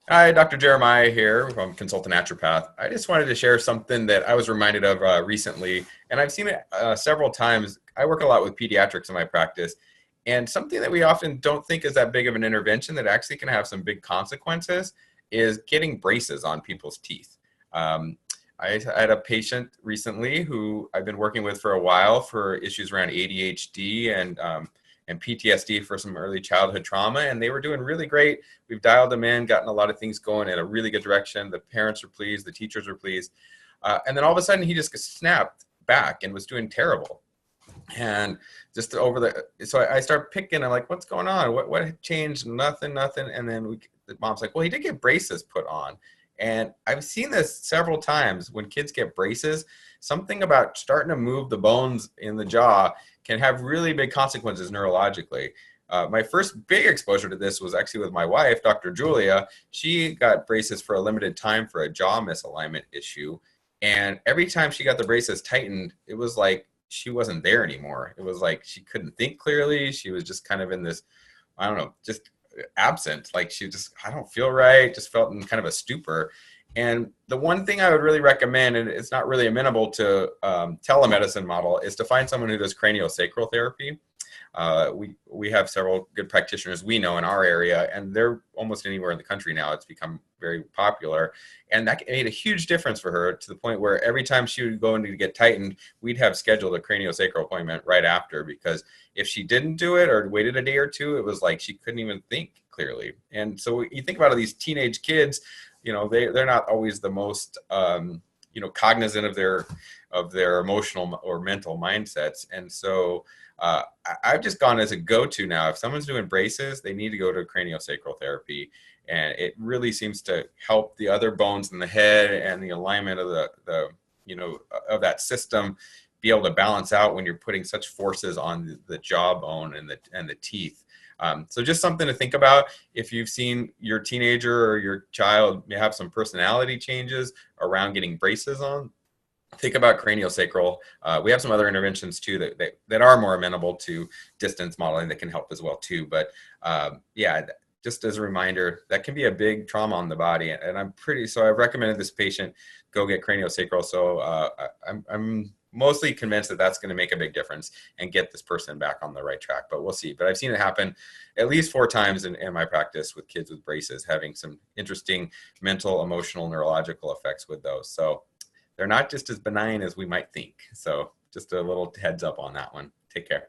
Hi, Dr. Jeremiah here from Consultant Naturopath. I just wanted to share something that I was reminded of recently, and I've seen it several times. I work a lot with pediatrics in my practice, and something that we often don't think is that big of an intervention that actually can have some big consequences is getting braces on people's teeth. Um, I had a patient recently who I've been working with for a while for issues around ADHD and PTSD for some early childhood trauma, and they were doing really great. We've dialed them in, gotten a lot of things going in a really good direction. The parents are pleased, the teachers are pleased. And then all of a sudden he just snapped back and was doing terrible. And just over so I start picking, I'm like, what's going on? What changed? Nothing. And then the mom's like, well, he did get braces put on. And I've seen this several times when kids get braces, something about starting to move the bones in the jaw can have really big consequences neurologically. My first big exposure to this was actually with my wife, Dr. Julia. She got braces for a limited time for a jaw misalignment issue. And every time she got the braces tightened, it was like she wasn't there anymore. It was like she couldn't think clearly. She was just kind of in this, I don't know, just absent. Like she just, I don't feel right, just felt in kind of a stupor. And the one thing I would really recommend, and it's not really amenable to telemedicine model, is to find someone who does craniosacral therapy. We have several good practitioners we know in our area, and they're almost anywhere in the country now. It's become very popular, and that made a huge difference for her to the point where every time she would go in to get tightened, we'd have scheduled a craniosacral appointment right after, because if she didn't do it or waited a day or two, it was like she couldn't even think clearly. And so you think about these teenage kids, they're not always the most cognizant of their emotional or mental mindsets. And so I've just gone as a go-to now. If someone's doing braces, they need to go to craniosacral therapy, and it really seems to help the other bones in the head and the alignment of of that system be able to balance out when you're putting such forces on the jawbone and the teeth. So just something to think about if you've seen your teenager or your child may have some personality changes around getting braces on. Think about craniosacral. We have some other interventions too that are more amenable to distance modeling that can help as well too. But yeah, just as a reminder, that can be a big trauma on the body. And I've recommended this patient go get craniosacral. So I'm mostly convinced that that's going to make a big difference and get this person back on the right track. But we'll see. But I've seen it happen at least 4 times in my practice with kids with braces, having some interesting mental, emotional, neurological effects with those. So they're not just as benign as we might think. So just a little heads up on that one. Take care.